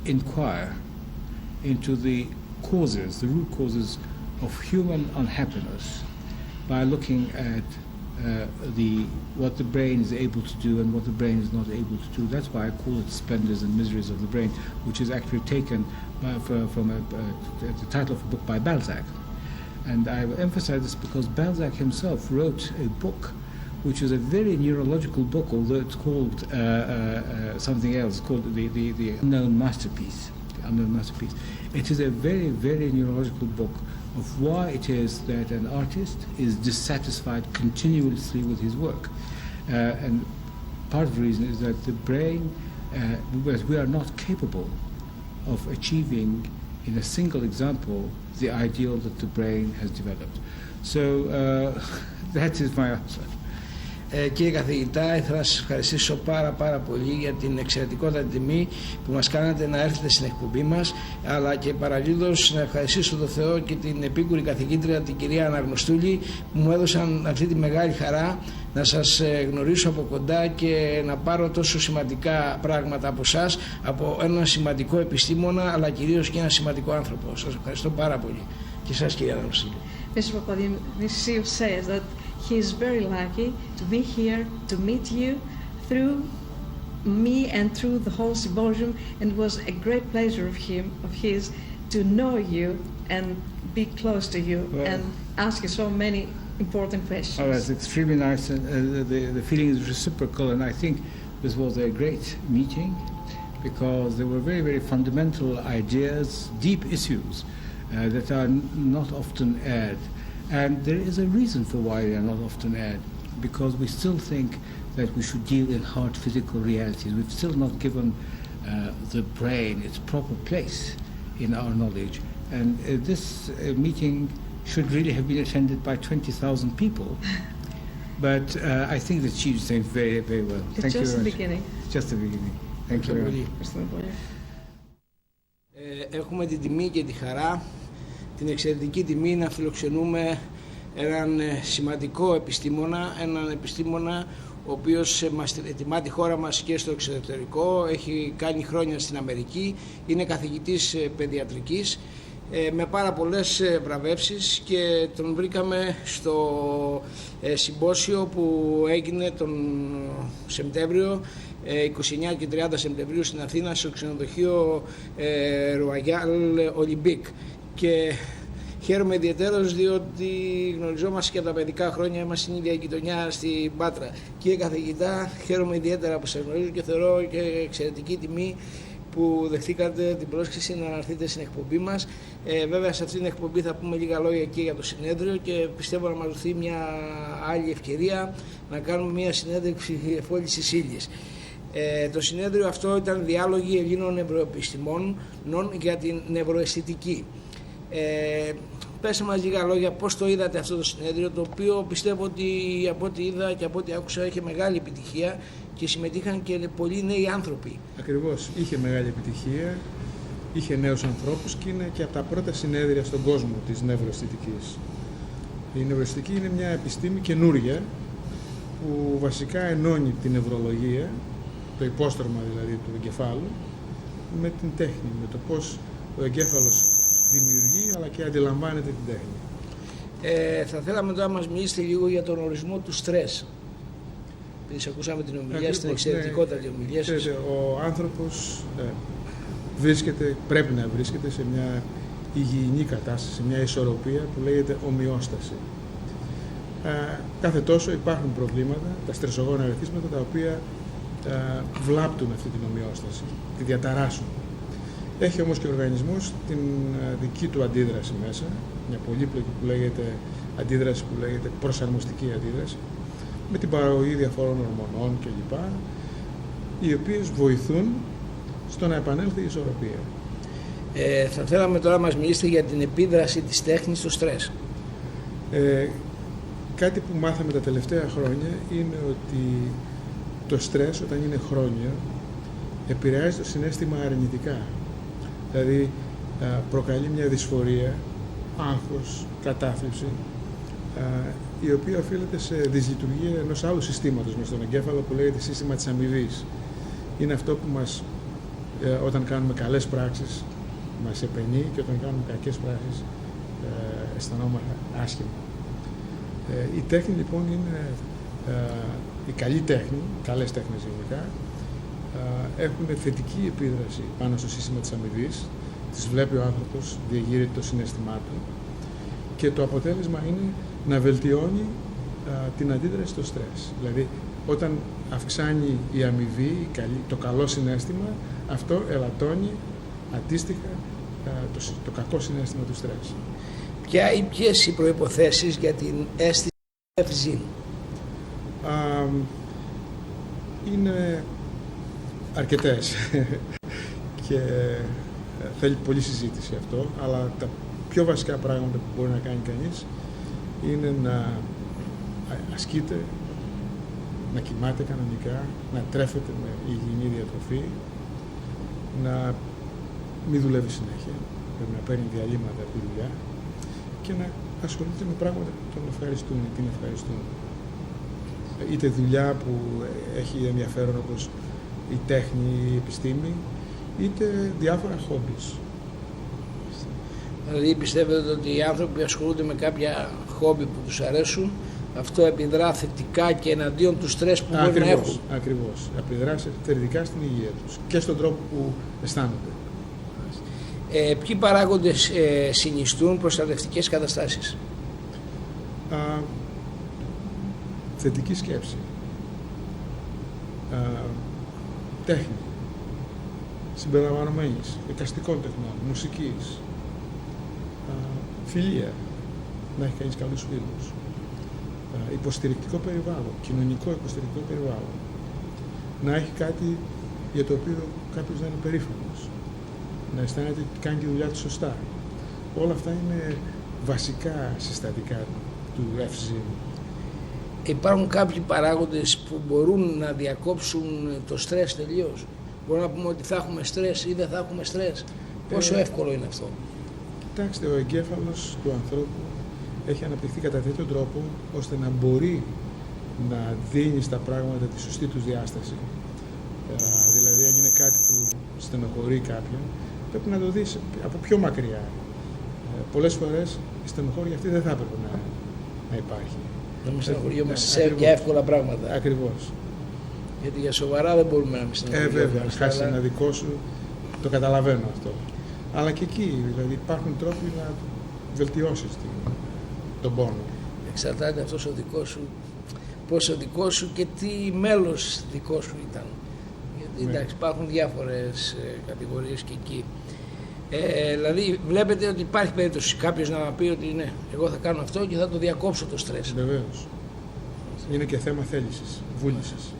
inquire into the causes, the root causes of human unhappiness by looking at what the brain is able to do and what the brain is not able to do. That's why I call it Splendors and Miseries of the Brain, which is actually taken from the title of a book by Balzac. And I will emphasize this because Balzac himself wrote a book which is a very neurological book, although it's called something else, called the Unknown Masterpiece. The Unknown Masterpiece. It is a very, very neurological book of why it is that an artist is dissatisfied continuously with his work. And part of the reason is that the brain, we are not capable of achieving in a single example the ideal that the brain has developed. So that is my answer. Κύριε καθηγητά, ήθελα να σας ευχαριστήσω πάρα πολύ για την εξαιρετικότατη τιμή που μας κάνατε να έρθετε στην εκπομπή μας, αλλά και παραλλήλως να ευχαριστήσω τον Θεό και την επίκουρη καθηγήτρια την κυρία Αναγνωστούλη που μου έδωσαν αυτή τη μεγάλη χαρά να σας γνωρίσω από κοντά και να πάρω τόσο σημαντικά πράγματα από εσάς, από έναν σημαντικό επιστήμονα αλλά κυρίως και έναν σημαντικό άνθρωπο. Σας ευχαριστώ πάρα πολύ. Και εσάς κυρία Αναγνωστούλη. Mr. Papadimisiou says that he is very lucky to be here, to meet you through me and through the whole symposium, and it was a great pleasure of his to know you and be close to you and ask you so many important questions. Oh, that's extremely nice, and the feeling is reciprocal, and I think this was a great meeting because there were very, very fundamental ideas, deep issues that are not often aired. And there is a reason for why they are not often aired, because we still think that we should deal in hard physical realities. We've still not given the brain its proper place in our knowledge. And this meeting should really have been attended by 20,000 people. But I think the chief is saying very, very well. It's Thank you very much. Just the beginning. Just the beginning. Thank you very much. Έχουμε την τιμή και τη χαρά, την εξαιρετική τιμή να φιλοξενούμε έναν σημαντικό επιστήμονα, έναν επιστήμονα ο οποίος μας ετοιμά τη χώρα μας και στο εξωτερικό, έχει κάνει χρόνια στην Αμερική, είναι καθηγητής παιδιατρικής με πάρα πολλές βραβεύσεις και τον βρήκαμε στο συμπόσιο που έγινε τον Σεπτέμβριο, 29 και 30 Σεπτεμβρίου στην Αθήνα στο ξενοδοχείο Royal Olympique. Και χαίρομαι ιδιαίτερως διότι γνωριζόμαστε και από τα παιδικά χρόνια, είμαστε στην ίδια γειτονιά στην Πάτρα. Κύριε καθηγητά, χαίρομαι ιδιαίτερα που σας γνωρίζω και θεωρώ και εξαιρετική τιμή που δεχτήκατε την πρόσκληση να έρθετε στην εκπομπή μας. Βέβαια σε αυτήν την εκπομπή θα πούμε λίγα λόγια και για το συνέδριο και πιστεύω να μας δοθεί μια άλλη ευκαιρία να κάνουμε μια συνέντευξη εφόλης της ύλης. Το συνέδριο αυτό ήταν διάλογοι Ελλήνων νευροεπιστημόνων για την νευροαισθητική. Πέστε μας λίγα λόγια πώς το είδατε αυτό το συνέδριο, το οποίο πιστεύω ότι από ό,τι είδα και από ό,τι άκουσα είχε μεγάλη επιτυχία και συμμετείχαν και πολλοί νέοι άνθρωποι. Ακριβώς, είχε μεγάλη επιτυχία, είχε νέους ανθρώπους και είναι και από τα πρώτα συνέδρια στον κόσμο της νευροαισθητικής. Η νευροαισθητική είναι μια επιστήμη καινούρια που βασικά ενώνει την νευρολογία, το υπόστρωμα δηλαδή του εγκεφάλου, με την τέχνη, με το πώς ο εγκέφαλος δημιουργεί αλλά και αντιλαμβάνεται την τέχνη. Θα θέλαμε τώρα να μας μιλήσετε λίγο για τον ορισμό του στρες. Επειδή ακούσαμε την ομιλία, στην εξαιρετικότατη ομιλία σας. Ο άνθρωπος πρέπει να βρίσκεται σε μια υγιεινή κατάσταση, σε μια ισορροπία που λέγεται ομοιόσταση. Κάθε τόσο υπάρχουν προβλήματα, τα στρεσογόνα ερεθίσματα, τα οποία βλάπτουν αυτή την ομοιόσταση, τη διαταράσσουν. Έχει όμως και ο οργανισμός την δική του αντίδραση μέσα, μια πολύπλοκη αντίδραση που λέγεται προσαρμοστική αντίδραση, με την παραγωγή διαφόρων ορμονών κλπ, οι οποίες βοηθούν στο να επανέλθει η ισορροπία. Θα θέλαμε τώρα να μας μιλήσετε για την επίδραση της τέχνης στο στρες. Κάτι που μάθαμε τα τελευταία χρόνια είναι ότι το στρες όταν είναι χρόνιο επηρεάζει το συναίσθημα αρνητικά. Δηλαδή προκαλεί μια δυσφορία, άγχος, κατάθλιψη, η οποία οφείλεται σε δυσλειτουργία ενός άλλου συστήματος μες στον εγκέφαλο που λέγεται σύστημα της αμοιβής. Είναι αυτό που μας, όταν κάνουμε καλές πράξεις, μας επενεί και όταν κάνουμε κακές πράξεις αισθανόμαστε άσχημα. Η τέχνη λοιπόν είναι η καλή τέχνη, καλές τέχνες γενικά, έχουν θετική επίδραση πάνω στο σύστημα της αμοιβής, τις βλέπει ο άνθρωπος, διεγείρει το συναίσθημά του και το αποτέλεσμα είναι να βελτιώνει την αντίδραση στο στρες. Δηλαδή, όταν αυξάνει η αμοιβή, το καλό συναίσθημα, αυτό ελαττώνει αντίστοιχα το κακό συναίσθημα του στρες. Ποιες οι προϋποθέσεις για την αίσθηση ευζήν? Είναι αρκετές και θέλει πολλή συζήτηση αυτό, αλλά τα πιο βασικά πράγματα που μπορεί να κάνει κανείς είναι να ασκείται, να κοιμάται κανονικά, να τρέφεται με υγιεινή διατροφή, να μην δουλεύει συνέχεια, πρέπει να παίρνει διαλύματα από τη δουλειά και να ασχολείται με πράγματα που τον ευχαριστούν ή την ευχαριστούν. Είτε δουλειά που έχει ενδιαφέρον όπως η τέχνη, η επιστήμη, είτε διάφορα χόμπις. Δηλαδή πιστεύετε ότι οι άνθρωποι που ασχολούνται με κάποια χόμπι που τους αρέσουν, αυτό επιδρά θετικά και εναντίον του στρες που μπορεί να έχουν? Ακριβώς. Επιδρά θετικά στην υγεία τους και στον τρόπο που αισθάνονται. Ποιοι παράγοντες συνιστούν προστατευτικές καταστάσεις? Θετική σκέψη, τέχνη, συμπεριλαμβανομένης, εικαστικών τεχνών, μουσικής, φιλία, να έχει κανείς καλούς φίλους, υποστηρικτικό περιβάλλον, κοινωνικό υποστηρικτικό περιβάλλον, να έχει κάτι για το οποίο κάποιος να είναι περήφανος, να αισθάνεται ότι κάνει τη δουλειά του σωστά. Όλα αυτά είναι βασικά συστατικά του FZIN. Υπάρχουν κάποιοι παράγοντες που μπορούν να διακόψουν το στρες τελείως? Μπορούμε να πούμε ότι θα έχουμε στρες ή δεν θα έχουμε στρες? Πόσο εύκολο είναι αυτό? Κοιτάξτε, ο εγκέφαλος του ανθρώπου έχει αναπτυχθεί κατά τέτοιο τρόπο ώστε να μπορεί να δίνει στα πράγματα τη σωστή τους διάσταση. Δηλαδή, αν είναι κάτι που στενοχωρεί κάποιον, πρέπει να το δεις από πιο μακριά. Πολλές φορές η στενοχώρια αυτή δεν θα έπρεπε να υπάρχει. Να μην στενοχωριόμαστε σε για εύκολα πράγματα. Ακριβώς. Γιατί για σοβαρά δεν μπορούμε να μην στενοχωριόμαστε. Βέβαια, αν χάσεις ένα δικό σου, το καταλαβαίνω αυτό. Αλλά και εκεί, δηλαδή, υπάρχουν τρόποι να βελτιώσεις τον πόνο. Εξαρτάται αυτός ο δικός σου, πόσο δικό σου και τι μέλος δικό σου ήταν. Γιατί εντάξει, υπάρχουν διάφορες κατηγορίες και εκεί. Δηλαδή βλέπετε ότι υπάρχει περίπτωση κάποιος να πει ότι ναι, εγώ θα κάνω αυτό και θα το διακόψω το στρες. Βεβαίως. Είναι και θέμα θέλησης, βούλησης.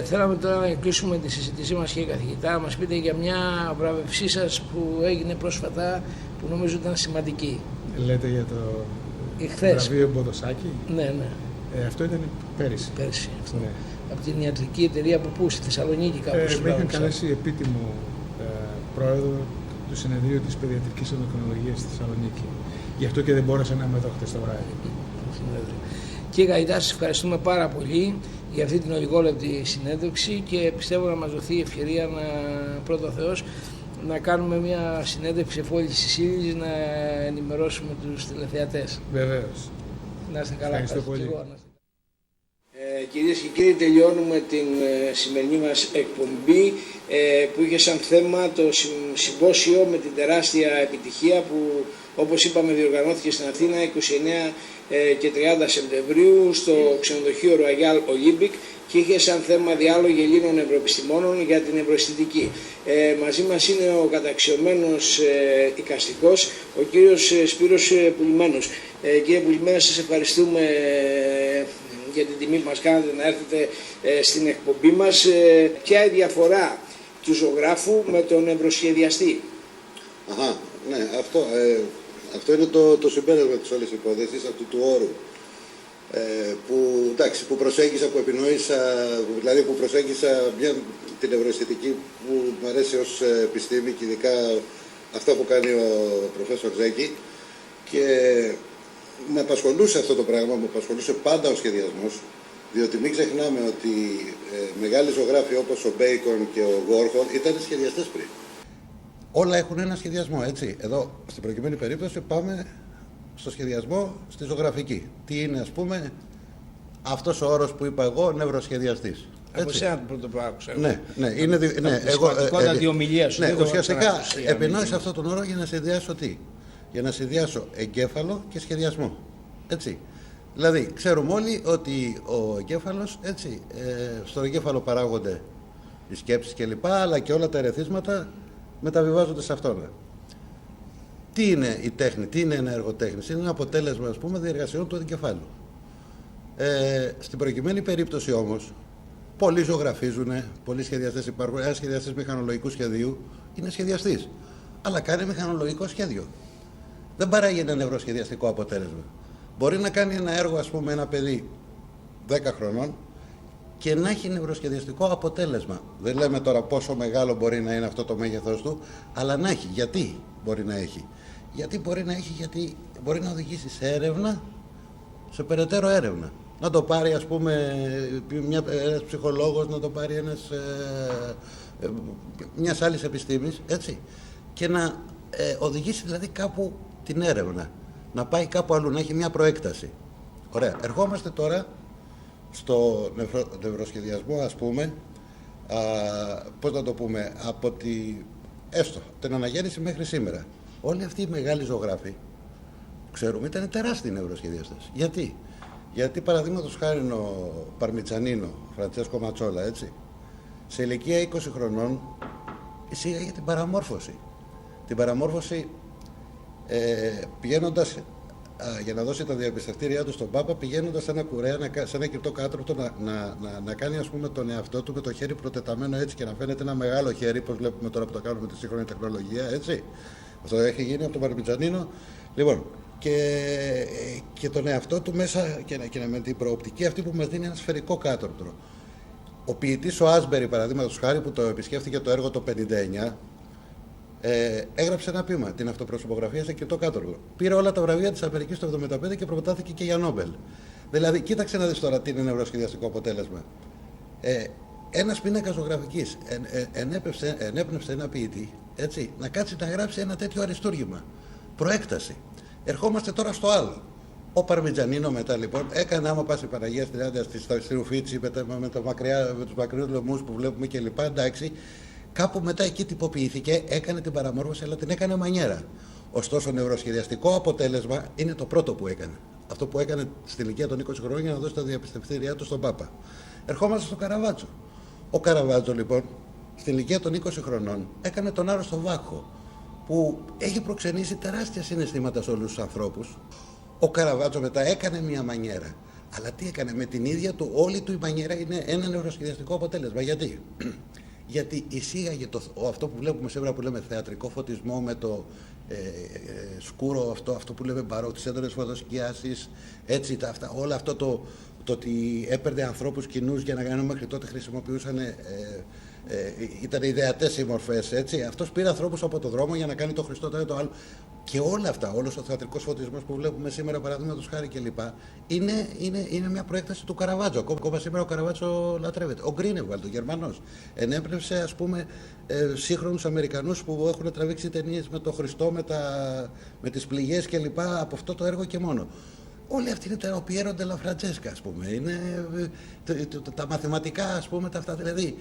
Θέλαμε τώρα να κλείσουμε τη συζήτησή μας, κύριε καθηγητά, να μας πείτε για μια βραβευσή σας που έγινε πρόσφατα, που νομίζω ήταν σημαντική. Λέτε για το βραβείο Μποδοσάκη? Ναι. Αυτό ήταν πέρυσι. Πέρυσι αυτό. Ναι. Από την ιατρική εταιρεία από πού, στη Θεσσαλονίκη κάπως? Με είχαν καλέσει επίτιμο πρόεδρο του Συνεδρίου της Παιδιατρικής Ενδοκρινολογίας στη Θεσσαλονίκη. Γι' αυτό και δεν μπόρεσα να είμαι εδώ χτες το βράδυ. Κύριε καθηγητά, σας ευχαριστούμε πάρα πολύ για αυτή την ολιγόλεπτη συνέντευξη και πιστεύω να μας δοθεί η ευκαιρία να, πρώτο ο Θεός, να κάνουμε μια συνέντευξη εφόλης της ύλης, να ενημερώσουμε τους τηλεθεατές. Βεβαίως. Να είστε καλά. Ευχαριστώ πολύ. Κυρίες και κύριοι, τελειώνουμε την σημερινή μας εκπομπή που είχε σαν θέμα το συμπόσιο με την τεράστια επιτυχία που, όπως είπαμε, διοργανώθηκε στην Αθήνα 29 και 30 Σεπτεμβρίου στο ξενοδοχείο Royal Olympic και είχε σαν θέμα διάλογοι Ελλήνων ευρωεπιστημόνων για την ευρωαισθητική. Μαζί μας είναι ο καταξιωμένος εικαστικός, ο κύριος Σπύρος Πουλημένος. Κύριε Πουλημένα, σας ευχαριστούμε για την τιμή που μας κάνατε να έρθετε στην εκπομπή μας. Ποια η διαφορά του ζωγράφου με τον ευρωσχεδιαστή? Ναι, αυτό είναι το συμπέρασμα της όλης υπόθεσης, αυτού του όρου που προσέγγισα, που επινόησα, δηλαδή που προσέγγισα την ευρωαισθητική που μου αρέσει ως επιστήμη και ειδικά αυτά που κάνει ο προφέσορ Ζέκη, και με απασχολούσε αυτό το πράγμα, με απασχολούσε πάντα ο σχεδιασμός, διότι μην ξεχνάμε ότι μεγάλοι ζωγράφοι όπως ο Μπέικον και ο Γόρχολ ήταν σχεδιαστές πριν. Όλα έχουν ένα σχεδιασμό, έτσι. Εδώ, στην προκειμένη περίπτωση, πάμε στο σχεδιασμό, στη ζωγραφική. Τι είναι, ας πούμε, αυτός ο όρος που είπα εγώ, νευροσχεδιαστής. Από εσένα το πρώτο που άκουσα. Ναι, είναι τη ομιλία σου. Ναι, ουσιαστικά επινόησα αυτόν τον όρο για να συνδυάσω τι? Για να συνδυάσω εγκέφαλο και σχεδιασμό. Έτσι. Δηλαδή, ξέρουμε όλοι ότι ο εγκέφαλος, έτσι, στον εγκέφαλο παράγονται οι σκέψεις κλπ. Αλλά και όλα τα ερεθίσματα μεταβιβάζονται σε αυτόν. Τι είναι η τέχνη, τι είναι ένα έργο τέχνης? Είναι ένα αποτέλεσμα, ας πούμε, διεργασιών του εγκεφάλου. Στην προκειμένη περίπτωση όμως, πολλοί ζωγραφίζουν, πολλοί σχεδιαστές υπάρχουν. Ένας σχεδιαστής μηχανολογικού σχεδίου είναι σχεδιαστής, αλλά κάνει μηχανολογικό σχέδιο. Δεν παράγει ένα νευροσχεδιαστικό αποτέλεσμα. Μπορεί να κάνει ένα έργο, ας πούμε, ένα παιδί 10 χρονών και να έχει νευροσχεδιαστικό αποτέλεσμα. Δεν λέμε τώρα πόσο μεγάλο μπορεί να είναι αυτό το μέγεθος του, αλλά να έχει. Γιατί μπορεί να έχει? Γιατί μπορεί να οδηγήσει σε έρευνα, σε περαιτέρω έρευνα. Να το πάρει, ας πούμε, ένας ψυχολόγος, να το πάρει μιας άλλης επιστήμης, έτσι, και να οδηγήσει δηλαδή κάπου την έρευνα, να πάει κάπου αλλού, να έχει μια προέκταση. Ωραία. Ερχόμαστε τώρα στο νευροσχεδιασμό, ας πούμε, πώς να το πούμε, από την αναγέννηση μέχρι σήμερα. Όλοι αυτοί οι μεγάλοι ζωγράφοι, ξέρουμε, ήταν τεράστιοι νευροσχεδιαστές. Γιατί παραδείγματος χάρη ο Παρμιτσανίνο, Φραντσέσκο Ματσόλα, έτσι, σε ηλικία 20 χρονών εισήγαγε την παραμόρφωση. Την παραμόρφωση πηγαίνοντας, για να δώσει τα διαπιστευτήριά του στον Πάπα, πηγαίνοντας σε ένα κουρέα, σε ένα κρυπτό κάτροπτο να κάνει, ας πούμε, τον εαυτό του με το χέρι προτεταμένο έτσι και να φαίνεται ένα μεγάλο χέρι, όπως βλέπουμε τώρα που το κάνουμε με τη σύγχρονη τεχνολογία, έτσι. Αυτό έχει γίνει από τον Παρμιτσανίνο. Λοιπόν, και τον εαυτό του μέσα και με την προοπτική αυτή που μας δίνει ένα σφαιρικό κάτροπτρο. Ο ποιητής ο Άσμπερι, παραδείγματος χάρη, που το επισκέφθηκε το έργο το 1959, έγραψε ένα ποίημα, την αυτοπροσωπογραφία σε κρυπτό κάτροπτρο. Πήρε όλα τα βραβεία της Αμερικής το 1975 και προτάθηκε και για Νόμπελ. Δηλαδή, κοίταξε να δεις τώρα τι είναι νευροσχεδιαστικό αποτέλεσμα. Ένας πίνακας ζωγραφικής ενέπνευσε ένα ποιητή, έτσι, να κάτσει να γράψει ένα τέτοιο αριστούργημα. Προέκταση. Ερχόμαστε τώρα στο άλλο. Ο Παρμιτζανίνο μετά λοιπόν έκανε, άμα πας η Παναγία στην Άντια, στη Ρουφίτσι, με τους μακριούς λαιμούς που βλέπουμε κλπ. Εντάξει, κάπου μετά εκεί τυποποιήθηκε, έκανε την παραμόρφωση, αλλά την έκανε μανιέρα. Ωστόσο, νευροσχεδιαστικό αποτέλεσμα είναι το πρώτο που έκανε. Αυτό που έκανε στην ηλικία των 20 χρόνων για να δώσει τα διαπιστευτήριά του στον Πάπα. Ερχόμαστε στο Καραβάτσο. Ο Καραβάτσο λοιπόν, στην ηλικία των 20 χρονών, έκανε τον άρρωστο Βάκχο, που έχει προξενήσει τεράστια συναισθήματα σε όλους τους ανθρώπους. Ο Καραβάτσο μετά έκανε μια μανιέρα. Αλλά τι έκανε? Με την ίδια του, όλη του η μανιέρα είναι ένα νευροσχεδιαστικό αποτέλεσμα. Γιατί? Γιατί εισήγαγε αυτό που βλέπουμε σήμερα που λέμε θεατρικό φωτισμό με το σκούρο, αυτό που λέμε μπαρόκ, τις έντονες φωτοσκιάσεις, έτσι, όλα αυτό το ότι έπαιρνε ανθρώπους κοινούς για να κάνουν, μέχρι τότε χρησιμοποιούσαν, ήταν ιδεατές οι μορφές, έτσι. Αυτός πήρε ανθρώπους από το δρόμο για να κάνει το Χριστό, το άλλο. Και όλα αυτά, όλος ο θεατρικός φωτισμός που βλέπουμε σήμερα, παραδείγματος χάρη κλπ., είναι μια προέκταση του Καραβάτσο. Ακόμα σήμερα ο Καραβάτσο λατρεύεται. Ο Γκρίνεβαλντ, ο Γερμανός, ενέπνευσε, ας πούμε, σύγχρονους Αμερικανούς που έχουν τραβήξει ταινίες με το Χριστό, με τις πληγές κλπ. Από αυτό το έργο και μόνο. Όλοι αυτοί είναι ο Πιέρο ντελα Φραντσέσκα, ας πούμε. Είναι τα μαθηματικά, ας πούμε, τα αυτά. Δηλαδή,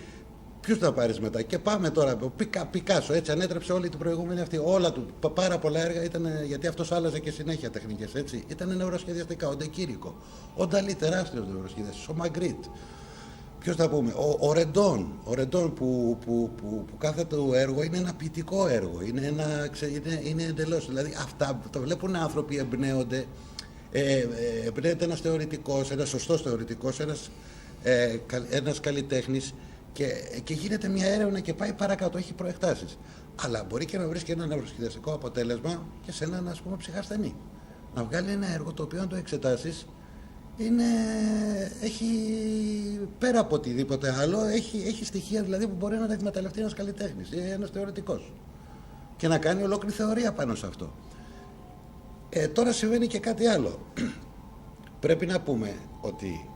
ποιους θα πάρεις μετά? Και πάμε τώρα. Ο Πικάσο, έτσι, ανέτρεψε όλη την προηγούμενη αυτή. Όλα του, πάρα πολλά έργα ήταν, γιατί αυτός άλλαζε και συνέχεια τεχνικές, έτσι. Ήταν νευροσχεδιαστικά. Ο Ντεκήρικο, ο Νταλή, τεράστιος νευροσχεδιαστής, ο Μαγκρίτ. Ποιος θα πούμε? Ο Ρεντόν που κάθε του έργο είναι ένα ποιητικό έργο. Είναι εντελώς. Δηλαδή, αυτά το βλέπουν άνθρωποι, εμπνέονται. Εμπνέεται ένας θεωρητικός, ένας σωστός θεωρητικός, ένας καλλιτέχνης και γίνεται μια έρευνα και πάει παρακάτω, έχει προεκτάσεις. Αλλά μπορεί και να βρίσκει ένα νευροσχεδιαστικό αποτέλεσμα και σε έναν, ας πούμε, ψυχασθενή. Να βγάλει ένα έργο το οποίο, αν το εξετάσεις, έχει πέρα από οτιδήποτε άλλο, έχει στοιχεία δηλαδή που μπορεί να τα εκμεταλλευτεί ένας καλλιτέχνης ή ένας θεωρητικός και να κάνει ολόκληρη θεωρία πάνω σε αυτό. Τώρα συμβαίνει και κάτι άλλο. Πρέπει να πούμε ότι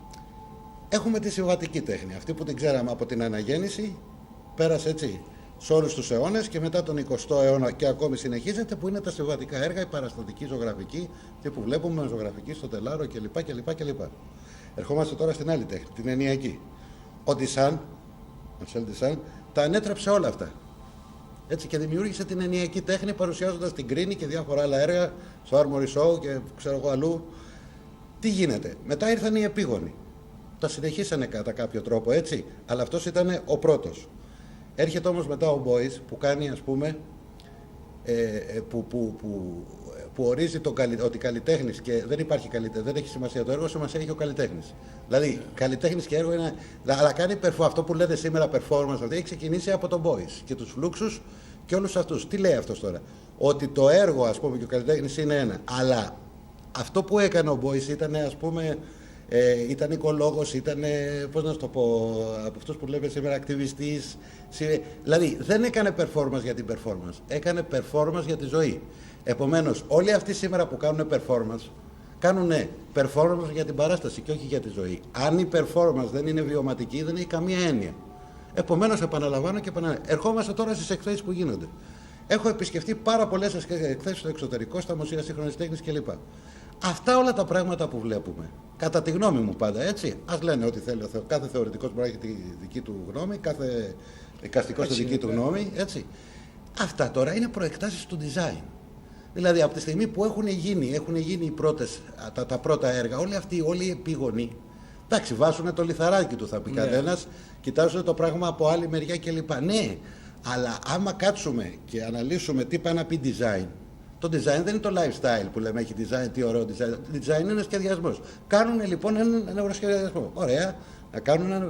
έχουμε τη συμβατική τέχνη, αυτή που την ξέραμε από την αναγέννηση, πέρασε έτσι σε όλους τους αιώνες και μετά τον 20ο αιώνα και ακόμη συνεχίζεται, που είναι τα συμβατικά έργα, η παραστατική ζωγραφική, και που βλέπουμε ζωγραφική στο τελάρο κλπ. Ερχόμαστε τώρα στην άλλη τέχνη, την ενιακή. Ο Μαρσέλ Ντισάν τα ανέτρεψε όλα αυτά. Έτσι, και δημιούργησε την ενιακή τέχνη, παρουσιάζοντας την Κρίνη και διάφορα άλλα έργα στο Armory Show και ξέρω εγώ αλλού. Τι γίνεται? Μετά ήρθαν οι επίγονοι. Τα συνεχίσανε κατά κάποιο τρόπο, έτσι, αλλά αυτός ήταν ο πρώτος. Έρχεται όμως μετά ο Μπόις που κάνει, ας πούμε, που ορίζει ότι καλλιτέχνης, και δεν υπάρχει καλλιτέχνης, δεν έχει σημασία το έργο, σημασία έχει ο καλλιτέχνης. Δηλαδή, καλλιτέχνης και έργο είναι. Αλλά κάνει αυτό που λέτε σήμερα performance, έχει ξεκινήσει από τον Μπόις και τους Φλούξους και όλους αυτούς. Τι λέει αυτός τώρα? Ότι το έργο, ας πούμε, και ο καλλιτέχνης είναι ένα. Αλλά αυτό που έκανε ο Μπόις ήταν, ας πούμε, ήταν οικολόγος, ήταν, πώς να το πω, από αυτούς που λέμε σήμερα ακτιβιστής. Δηλαδή δεν έκανε performance για την performance, έκανε performance για τη ζωή. Επομένως όλοι αυτοί σήμερα που κάνουν performance, κάνουν performance για την παράσταση και όχι για τη ζωή. Αν η performance δεν είναι βιωματική, δεν έχει καμία έννοια. Επομένως επαναλαμβάνω και επαναλαμβάνω. Ερχόμαστε τώρα στις εκθέσεις που γίνονται. Έχω επισκεφτεί πάρα πολλές εκθέσεις στο εξωτερικό, στα μουσεία σύγχρονης τέχνης κλπ. Αυτά όλα τα πράγματα που βλέπουμε, κατά τη γνώμη μου πάντα, έτσι, ας λένε ό,τι θέλει, κάθε θεωρητικός μπορεί να έχει τη δική του γνώμη, κάθε εικαστικός τη δική του γνώμη, έτσι. Αυτά τώρα είναι προεκτάσεις του design. Δηλαδή από τη στιγμή που έχουν γίνει οι πρώτες, τα πρώτα έργα, όλοι οι επίγονοι, εντάξει, βάζουν το λιθαράκι του, θα πει κανένας, κοιτάζουν το πράγμα από άλλη μεριά κλπ. Ναι, αλλά άμα κάτσουμε και αναλύσουμε τι πάει να πει design, το design δεν είναι το lifestyle που λέμε έχει design, τι ωραίο design. Το design είναι ένα σχεδιασμός. Κάνουν λοιπόν έναν νευροσχεδιασμό. Ωραία.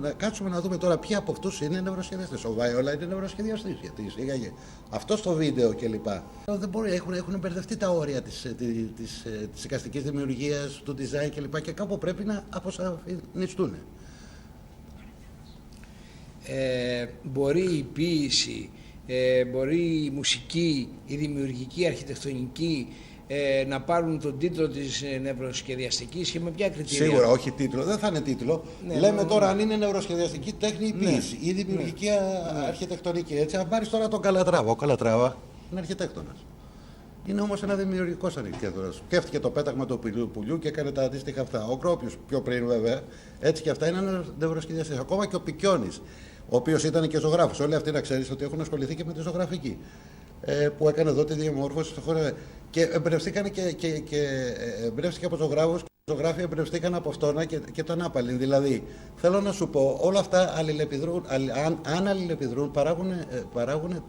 Να κάτσουμε να δούμε τώρα ποιοι από αυτούς είναι νευροσχεδιαστές. Ο Βάιολα είναι νευροσχεδιαστής. Γιατί εισήγαγε αυτό στο βίντεο κλπ. Δεν μπορεί, έχουν μπερδευτεί τα όρια της εικαστικής δημιουργίας, του design κλπ. Και κάπου πρέπει να αποσαφινιστούν. Μπορεί η ποίηση, μπορεί η μουσική, η δημιουργική, η αρχιτεκτονική να πάρουν τον τίτλο της νευροσχεδιαστικής και με ποια κριτήρια? Σίγουρα όχι τίτλο, δεν θα είναι τίτλο. Ναι, λέμε τώρα αν είναι νευροσχεδιαστική τέχνη ή ποίηση ή δημιουργική αρχιτεκτονική. Έτσι, αν πάρεις τώρα τον Καλατράβα, ο Καλατράβα είναι αρχιτέκτονας. Είναι όμως ένα δημιουργικός αρχιτέκτονας. Σκέφτηκε το πέταγμα του πουλιού και έκανε τα αντίστοιχα αυτά. Ο Κρόπιος πιο πριν βέβαια, έτσι και αυτά είναι ένα νευροσχεδιαστής. Ακόμα και ο Πικιώνης, ο οποίος ήταν και ζωγράφος. Όλοι αυτοί να ξέρεις ότι έχουν ασχοληθεί και με τη ζωγραφική. Που έκανε εδώ τη διαμόρφωση στο χώρο. Και εμπνευστήκαν εμπνεύστηκε από ζωγράφους. Οι ζωγράφοι εμπνευστήκαν από αυτόνα και τον άπαλιν. Δηλαδή, θέλω να σου πω, όλα αυτά αλληλεπιδρούν, αν αλληλεπιδρούν, παράγουν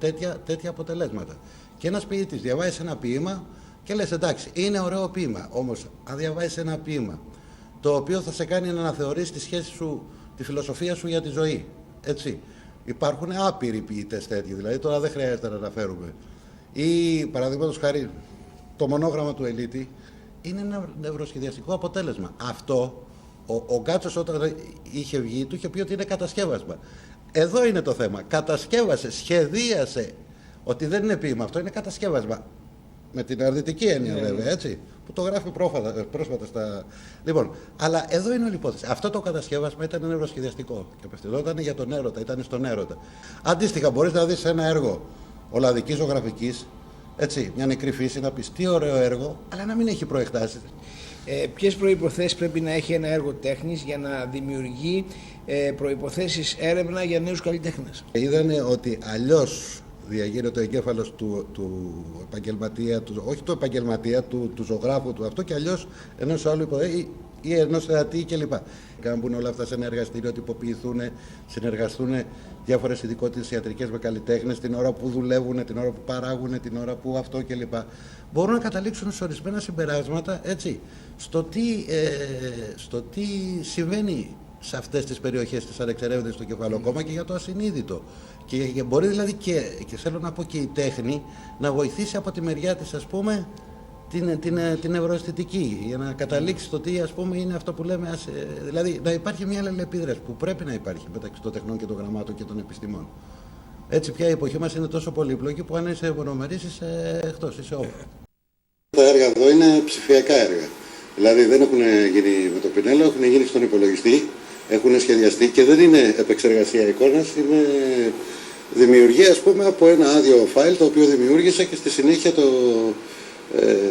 τέτοια αποτελέσματα. Και ένας ποιητής διαβάζει ένα ποίημα και λες εντάξει, είναι ωραίο ποίημα. Όμως, αν διαβάζεις ένα ποίημα το οποίο θα σε κάνει να αναθεωρήσεις τη σχέση σου, τη φιλοσοφία σου για τη ζωή. Έτσι. Υπάρχουν άπειροι ποιητές τέτοιοι, δηλαδή τώρα δεν χρειάζεται να αναφέρουμε. Ή παραδείγματος χάρη, το μονόγραμμα του Ελίτη είναι ένα νευροσχεδιαστικό αποτέλεσμα. Αυτό ο Γκάτσος όταν είχε βγει του είχε πει ότι είναι κατασκεύασμα. Εδώ είναι το θέμα. Κατασκεύασε, σχεδίασε ότι δεν είναι ποίημα, αυτό είναι κατασκεύασμα. Με την αρνητική έννοια βέβαια, έτσι. Που το γράφει πρόσφατα στα. Λοιπόν, αλλά εδώ είναι όλη η υπόθεση. Αυτό το κατασκεύασμα ήταν νευροσχεδιαστικό και απευθυνόταν για τον έρωτα, ήταν στον έρωτα. Αντίστοιχα, μπορείς να δεις ένα έργο ολλανδικής ζωγραφικής, έτσι, μια νεκρή φύση, να πεις τι ωραίο έργο, αλλά να μην έχει προεκτάσεις. Ποιες προϋποθέσεις πρέπει να έχει ένα έργο τέχνης για να δημιουργεί προϋποθέσεις έρευνα για νέους καλλιτέχνες? Είδανε ότι αλλιώς διαγείρεται ο εγκέφαλος του επαγγελματία, όχι του επαγγελματία, του ζωγράφου του αυτό, και αλλιώς ενός άλλου ή ενός θεατή κλπ. Αν μπουν όλα αυτά σε ένα εργαστήριο, τυποποιηθούν, συνεργαστούν διάφορες ειδικότητες ιατρικές με καλλιτέχνες την ώρα που δουλεύουν, την ώρα που παράγουν, την ώρα που αυτό κλπ. Μπορούν να καταλήξουν σε ορισμένα συμπεράσματα, έτσι, στο τι συμβαίνει σε αυτές τις περιοχές της ανεξερεύνητης του κεφαλού, ακόμα και για το ασυνείδητο. Και μπορεί δηλαδή και θέλω να πω και η τέχνη να βοηθήσει από τη μεριά της, ας πούμε, την ευρωαισθητική, για να καταλήξει το τι, ας πούμε, είναι αυτό που λέμε, δηλαδή να υπάρχει μια αλληλεπίδραση που πρέπει να υπάρχει μεταξύ των τεχνών και των γραμμάτων και των επιστημών. Έτσι πια η εποχή μας είναι τόσο πολύπλοκη που αν είσαι μονομερής είσαι εκτός, είσαι όφο. Τα έργα εδώ είναι ψηφιακά έργα. Δηλαδή δεν έχουν γίνει με το πινέλο, έχουν γίνει στον υπολογιστή, έχουν σχεδιαστεί και δεν είναι επεξεργασία εικόνας, είναι δημιουργεί, ας πούμε, από ένα άδειο file το οποίο δημιούργησα και στη συνέχεια το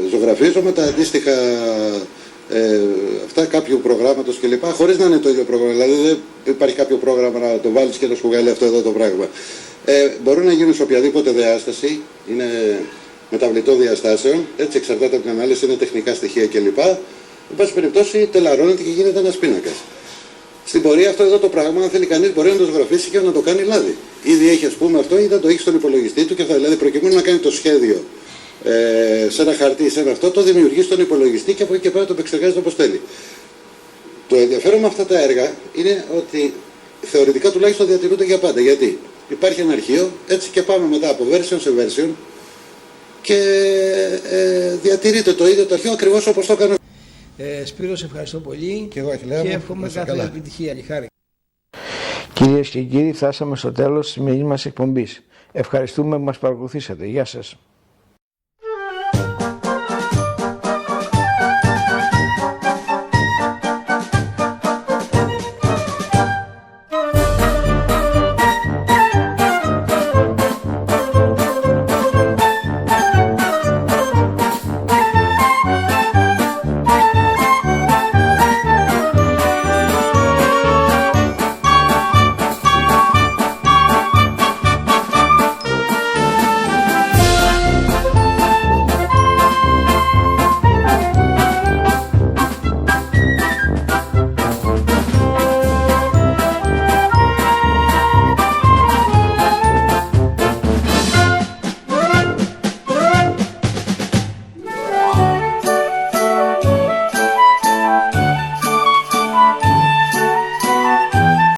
ζωγραφίζω με τα αντίστοιχα αυτά κάποιου προγράμματος κλπ. Χωρίς να είναι το ίδιο πρόγραμμα. Δηλαδή δεν υπάρχει κάποιο πρόγραμμα να το βάλεις και να σου βγάλει αυτό εδώ το πράγμα. Μπορούν να γίνουν σε οποιαδήποτε διάσταση, είναι μεταβλητό διαστάσεων, έτσι εξαρτάται από την ανάλυση, είναι τεχνικά στοιχεία κλπ. Εν πάση περιπτώσει τελαρώνεται και γίνεται ένας πίνακας. Στην πορεία αυτό εδώ το πράγμα, αν θέλει κανείς, μπορεί να το ζωγραφίσει και να το κάνει λάδι. Ήδη έχει, ας πούμε, αυτό ή να το έχει στον υπολογιστή του και θα δηλαδή προκειμένου να κάνει το σχέδιο σε ένα χαρτί, σε ένα αυτό, το δημιουργεί στον υπολογιστή και από εκεί και πέρα το επεξεργάζεται όπως θέλει. Το ενδιαφέρον με αυτά τα έργα είναι ότι θεωρητικά τουλάχιστον διατηρούνται για πάντα. Γιατί υπάρχει ένα αρχείο, έτσι και πάμε μετά από version σε version και διατηρείται το ίδιο το αρχείο ακριβώς όπως το έκανα. Σπύρο, σε ευχαριστώ πολύ και εγώ, Αχιλλέα μου, και εύχομαι κάθε επιτυχία. Χάρη. Κυρίες και κύριοι, φτάσαμε στο τέλος της σημερινής μας εκπομπής. Ευχαριστούμε που μας παρακολουθήσατε. Γεια σας.